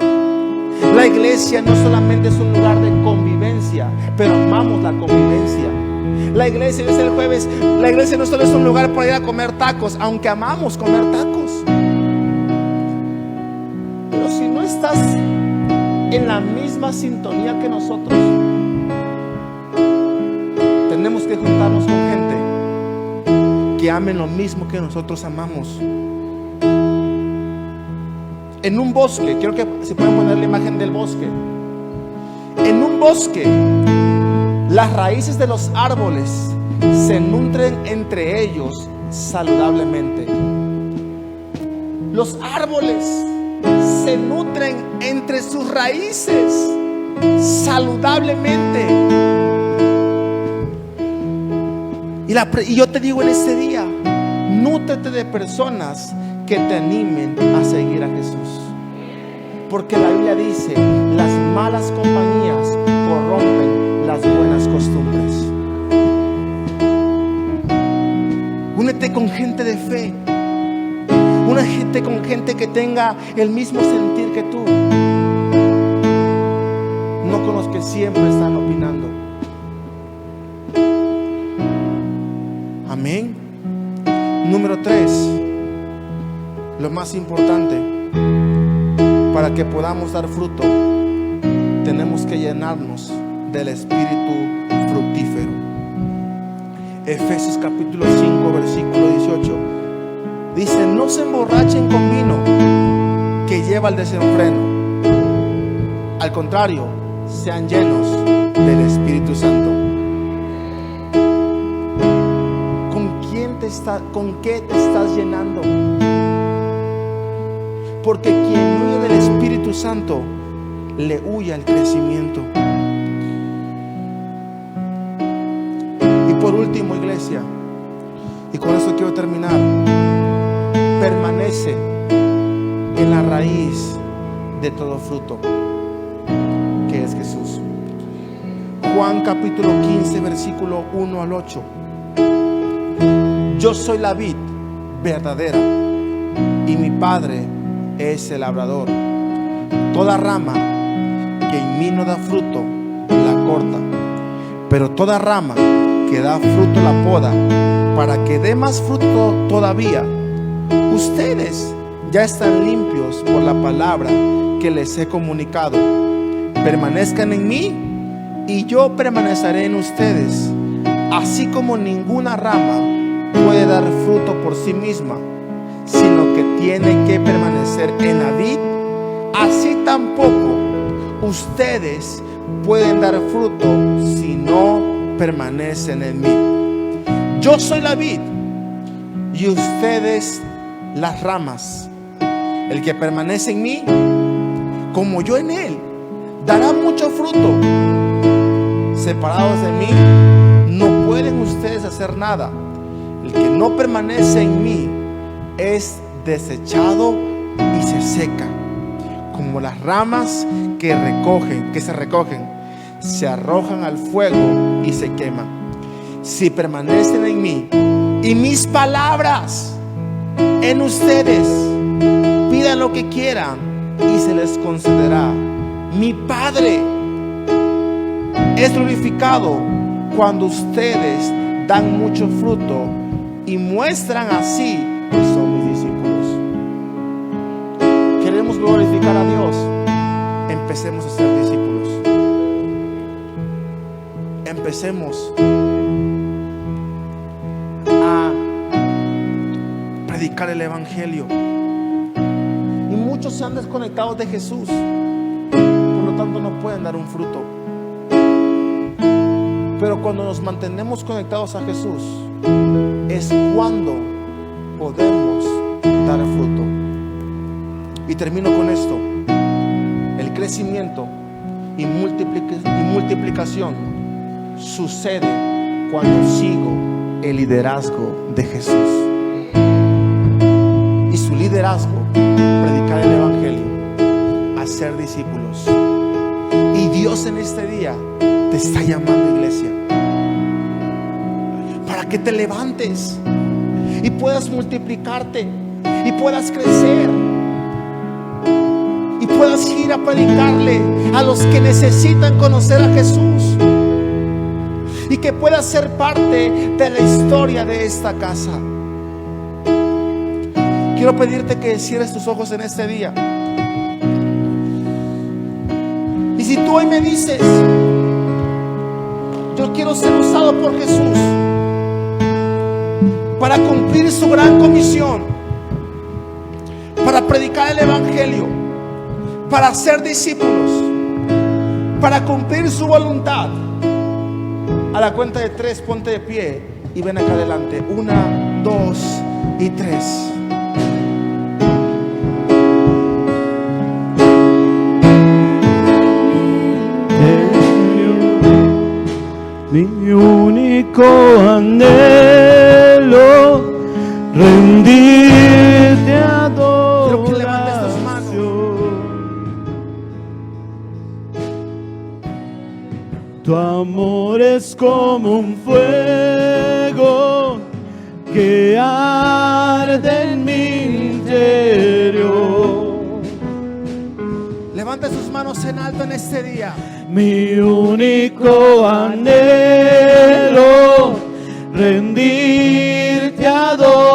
A: La iglesia no solamente es un lugar de convivencia, pero amamos la convivencia. La iglesia, dice el jueves, la iglesia no solo es un lugar para ir a comer tacos, aunque amamos comer tacos. Pero si no estás en la misma sintonía que nosotros, tenemos que juntarnos con gente que amen lo mismo que nosotros amamos. En un bosque, quiero que se puedan poner la imagen del bosque. En un bosque, las raíces de los árboles se nutren entre ellos saludablemente. Los árboles se nutren entre sus raíces saludablemente. Y yo te digo en este día, nútrete de personas que te animen a seguir a Jesús. Porque la Biblia dice: las malas compañías corrompen las buenas costumbres. Únete con gente de fe. Una gente con gente que tenga el mismo sentir que tú, no con los que siempre están opinando. Amén. Número 3, lo más importante, para que podamos dar fruto, tenemos que llenarnos del espíritu fructífero. Efesios capítulo 5 versículo 18 dice: no se emborrachen con vino, que lleva al desenfreno. Al contrario, sean llenos del Espíritu Santo. ¿Con qué te estás llenando? Porque quien huye del Espíritu Santo le huye al crecimiento. Y por último, iglesia, y con eso quiero terminar, permanece en la raíz de todo fruto, que es Jesús. Juan capítulo 15 versículo 1 al 8. Yo soy la vid verdadera y mi Padre es el labrador. Toda rama que en mí no da fruto la corta, pero toda rama que da fruto la poda, para que dé más fruto todavía. Ustedes ya están limpios por la palabra que les he comunicado. Permanezcan en mí y yo permaneceré en ustedes. Así como ninguna rama puede dar fruto por sí misma, sino que tiene que permanecer en la vid, así tampoco ustedes pueden dar fruto si no permanecen en mí. Yo soy la vid y ustedes las ramas. El que permanece en mí, como yo en él, dará mucho fruto. Separados de mí, no pueden ustedes hacer nada. El que no permanece en mí es desechado y se seca, como las ramas que se recogen, se arrojan al fuego y se queman. Si permanecen en mí y mis palabras en ustedes, pidan lo que quieran y se les concederá. Mi Padre es glorificado cuando ustedes dan mucho fruto y muestran así que son mis discípulos. Queremos glorificar a Dios. Empecemos a ser discípulos. Empecemos a predicar el evangelio. Y muchos se han desconectado de Jesús, por lo tanto no pueden dar un fruto. Pero cuando nos mantenemos conectados a Jesús, es cuando podemos dar fruto. Y termino con esto: el crecimiento y multiplicación sucede cuando sigo el liderazgo de Jesús. Y su liderazgo, predicar el evangelio, hacer discípulos. Y Dios en este día te está llamando, iglesia, para que te levantes y puedas multiplicarte y puedas crecer y puedas ir a predicarle a los que necesitan conocer a Jesús, y que puedas ser parte de la historia de esta casa. Quiero pedirte que cierres tus ojos en este día. Y si tú hoy me dices: yo quiero ser usado por Jesús para cumplir su gran comisión, para predicar el evangelio, para ser discípulos, para cumplir su voluntad, a la cuenta de 3 ponte de pie y ven acá adelante. 1, 2 y 3.
B: Mi único anhelo, rendirte adoración.
A: Quiero que levantes tus manos.
B: Tu amor es como un fuego que arde en mi interior. interior.
A: Levante sus manos en alto en este día.
B: Mi único anhelo, rendirte adoración.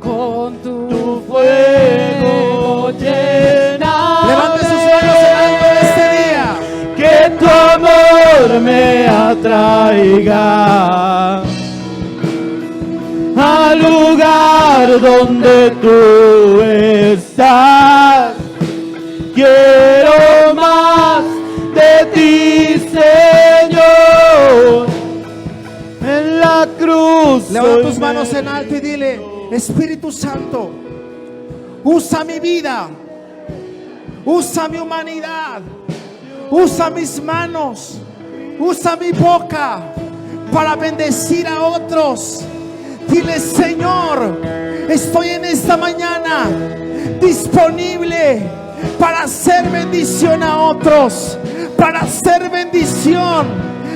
B: Con tu fuego llena.
A: Levante sus manos en alto en este día.
B: Que tu amor me atraiga al lugar donde tú estás. Quiero más de ti, Señor. En la cruz.
A: Levanta tus manos en alto y dile: Espíritu Santo, usa mi vida, usa mi humanidad, usa mis manos, usa mi boca para bendecir a otros. Dile: Señor, estoy en esta mañana disponible para hacer bendición a otros, para hacer bendición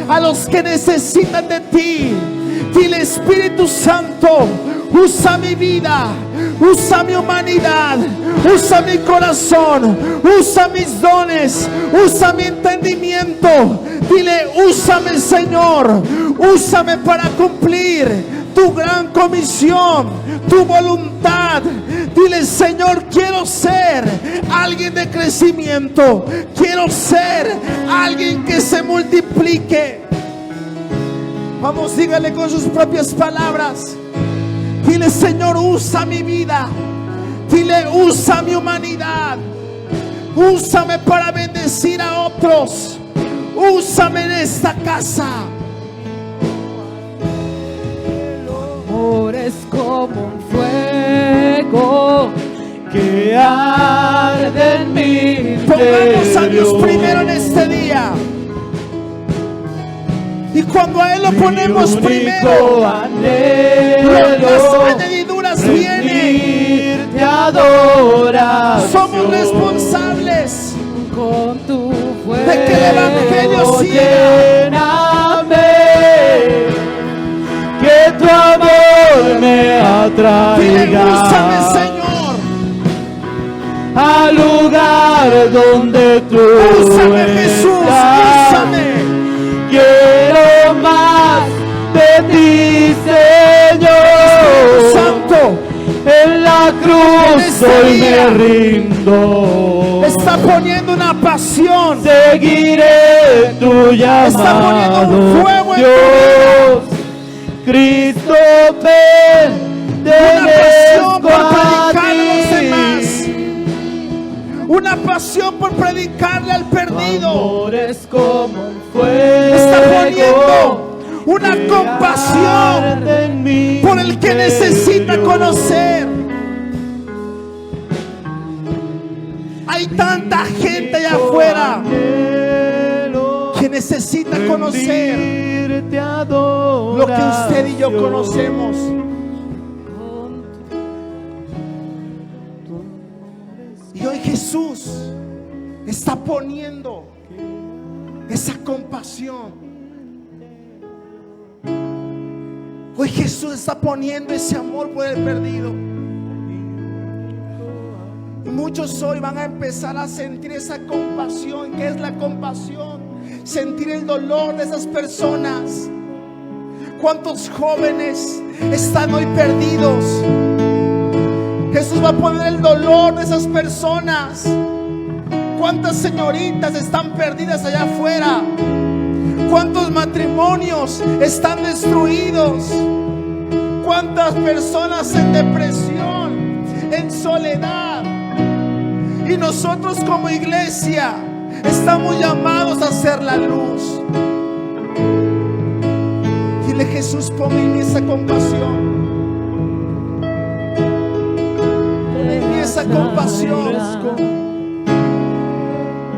A: a los que necesitan de ti. Dile: Espíritu Santo, usa mi vida, usa mi humanidad, usa mi corazón, usa mis dones, usa mi entendimiento. Dile: úsame, Señor, úsame para cumplir tu gran comisión, tu voluntad. Dile: Señor, quiero ser alguien de crecimiento, quiero ser alguien que se multiplique. Vamos, dígale con sus propias palabras. Dile: Señor, usa mi vida. Dile: usa mi humanidad. Úsame para bendecir a otros. Úsame en esta casa.
B: Amor es como un fuego que arde en mi
A: Pongamos a Dios
B: interior.
A: primero en este día. Y cuando a Él lo ponemos primero, las añadiduras vienen.
B: Rendirte adoración.
A: Somos responsables
B: Con tu fuego
A: de que el Evangelio siga.
B: lléname, que tu amor me
A: Dile:
B: atraiga
A: úsame, Señor.
B: al lugar donde tú
A: Úsame, Jesús,
B: estás.
A: úsame.
B: Quiero más de ti, Señor.
A: Santo,
B: En la cruz
A: En este
B: hoy
A: día
B: me rindo.
A: está poniendo una pasión.
B: Seguiré tu llamado.
A: Está poniendo un fuego en tu
B: Dios, Cristo, ven,
A: Una pasión por
B: a
A: predicar a los
B: ti.
A: demás. Una pasión por predicarle al
B: Tu
A: perdido.
B: amor es como un fuego.
A: Está poniendo una
B: que
A: compasión
B: arde en mi
A: por el que necesita
B: interior.
A: conocer. Hay tanta gente allá afuera que necesita conocer lo que usted y yo conocemos. Y hoy Jesús está poniendo esa compasión. Hoy Jesús está poniendo ese amor por el perdido. Y muchos hoy van a empezar a sentir esa compasión. ¿Qué es la compasión? Sentir el dolor de esas personas. ¿Cuántos jóvenes están hoy perdidos? Jesús va a poner el dolor de esas personas. ¿Cuántas señoritas están perdidas allá afuera? ¿Cuántos matrimonios están destruidos? ¿Cuántas personas en depresión, en soledad? Y nosotros como iglesia estamos llamados a ser la luz. Dile: Jesús, pon en mí esa compasión. Pon en mí esa compasión.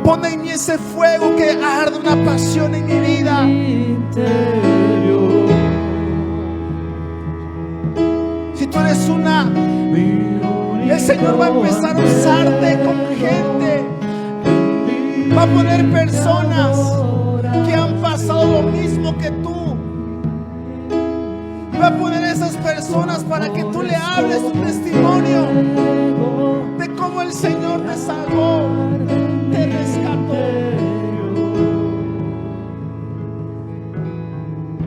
A: Pon en mí ese fuego que arde una pasión en mi vida. Si tú eres una, el Señor va a empezar a usarte como gente. Va a poner personas que han pasado lo mismo que tú. Va a poner esas personas para que tú le hables un testimonio de cómo el Señor te salvó, te rescató.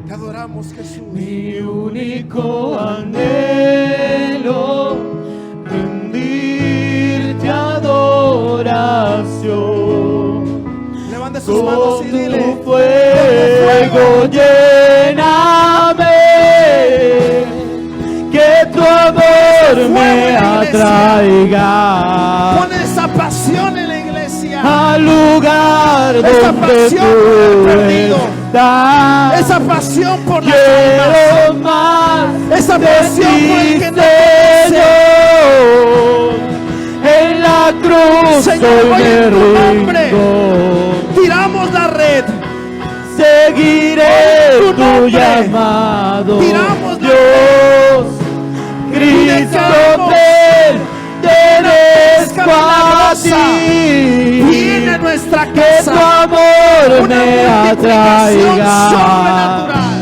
A: Te adoramos, Jesús.
B: Mi único anhelo, rendirte adoración.
A: Levante sus manos y dile:
B: tu fuego, lléname, que tu amor me atraiga.
A: Pon esa pasión en la iglesia,
B: Al lugar
A: esa
B: donde
A: pasión por el
B: tú
A: perdido,
B: estás.
A: esa pasión por las
B: Quiero
A: almas,
B: más
A: esa
B: de
A: pasión por el
B: ti,
A: que no
B: Señor. En la cruz
A: Señor,
B: hoy
A: hoy
B: me
A: en tu nombre
B: rindo.
A: tiramos la red,
B: Seguiré
A: tu
B: tu
A: nombre.
B: llamado.
A: Tiramos la
B: Dios, Cristo,
A: declaramos
B: pertenezco
A: una
B: a
A: pesca
B: ti.
A: viene a nuestra
B: Que tu
A: casa
B: amor
A: una
B: me
A: multiplicación
B: atraiga
A: sobrenatural.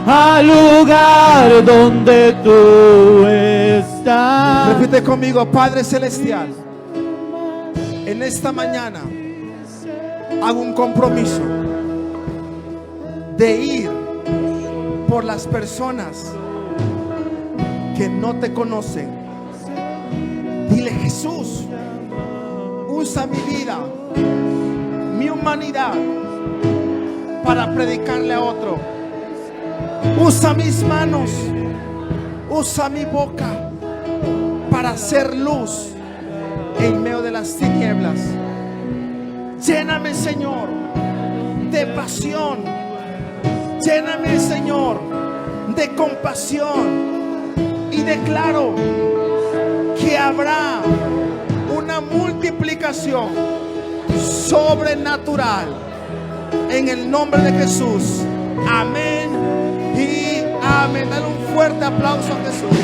B: al lugar donde tú estás.
A: Repite conmigo: Padre Celestial, en esta mañana hago un compromiso de ir por las personas que no te conocen. Dile: Jesús, usa mi vida, mi humanidad, para predicarle a otro. Usa mis manos, usa mi boca para hacer luz en medio de las tinieblas. Lléname, Señor, de pasión. Lléname, Señor, de compasión. Y declaro que habrá una multiplicación sobrenatural en el nombre de Jesús. Amén y amén. Dale un fuerte aplauso a Jesús.